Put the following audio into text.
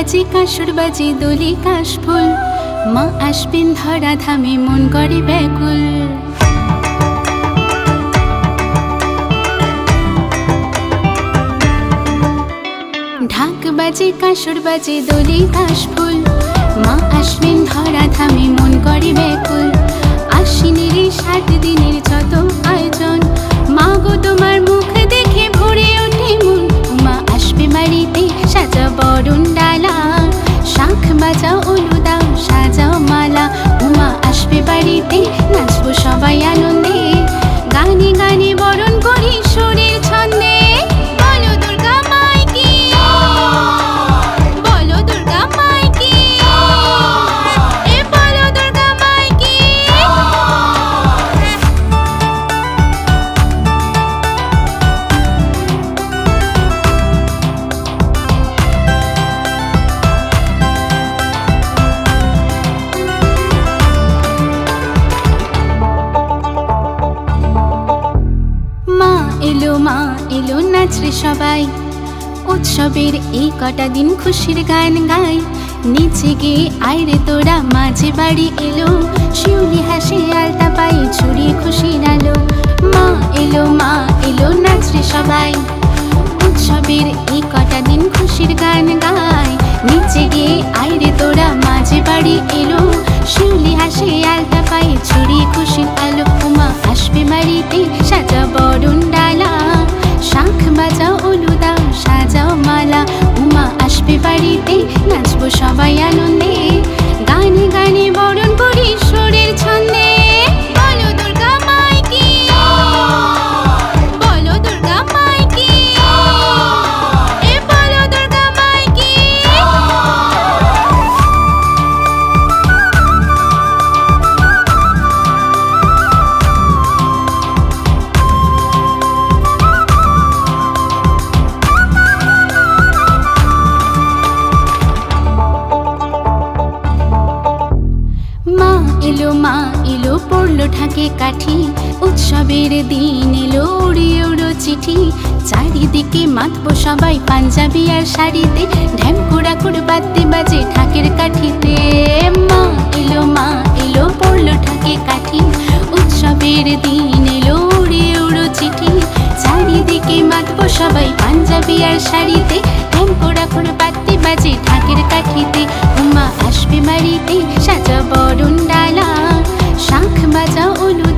বাজে কাসর বাজে দোলে কাশফুল, মা আসবেন ধরা ধামে মন করে ব্যাকুল। ঢাক বাজে কাসর বাজে দোলে কাশফুল, মা আসবেন ধরা ধামে মন করে ব্যাকুল। আশ্বিনের 7 দিনের যত আয়োজন, মা গো তোমার মুখ দেখে ভরে ওঠে মন। মা আসবে বাড়িতে সাজাও বরণ ডালা, শাঁখ বাজাও উলু দাও সাজাও মালা। উমা আসবে বাড়িতে নাচবো সবাই আনন্দে, গানে গানে বরণ করি সুরের ছন্দে। বলো দুর্গা মাই কি, বলো দুর্গা মাই কি, এ বলো দুর্গা মাই কি। মা এলো নাচরে সবাই, উৎসবের এই কটা দিন খুশির গান গাই। নিচে গিয়ে আইরে তোরা মাঝে বাড়ি এলো, শিউলি হাসে আলতা পায়ে ছড়িয়ে খুশির আলো। মা এলো নাচরে সবাই, উৎসবের এই কটা দিন খুশির গান গাই। নিচে গিয়ে আইরে তোরা মাঝে বাড়ি এলো, শিউলি হাসে আলতা পায়ে ছড়িয়ে খুশির আলো। উমা আসবে বাড়িতে সাজা বরণ ডালা, শাঁখ বাজাও উলু দাও সাজাও মালা। উমা আসবে বাড়িতে নাচবো সবাই আনন্দে, গানে গানে বরণ করি সুরের ছন্দে। বলো দুর্গা মাই কি, বলো দুর্গা মাই কি, এ বলো দুর্গা মাই কি। মা এলো পড়লো ঢাকে কাঠি, উৎসবের দিন এলো উড়িয়ে উড়ো চিঠি। চারিদিকে মাতবো সবাই পাঞ্জাবি আর শাড়িতে, ঢ্যামকুড়া কুড় বাদ্যে বাজে ঢাকের কাঠিতে। মা এলো পড়লো ঢাকে কাঠি, উৎসবের দিন এলো উড়িয়ে উড়ো চিঠি। চারিদিকে মাতবো সবাই পাঞ্জাবি আর শাড়িতে, ঢ্যামকুড়া কুড় বাদ্যে বাজে ঢাকের কাঠিতে। উমা আসবে বাড়িতে সাজা বরণ ডালা, শাঁখ বাজাও উলু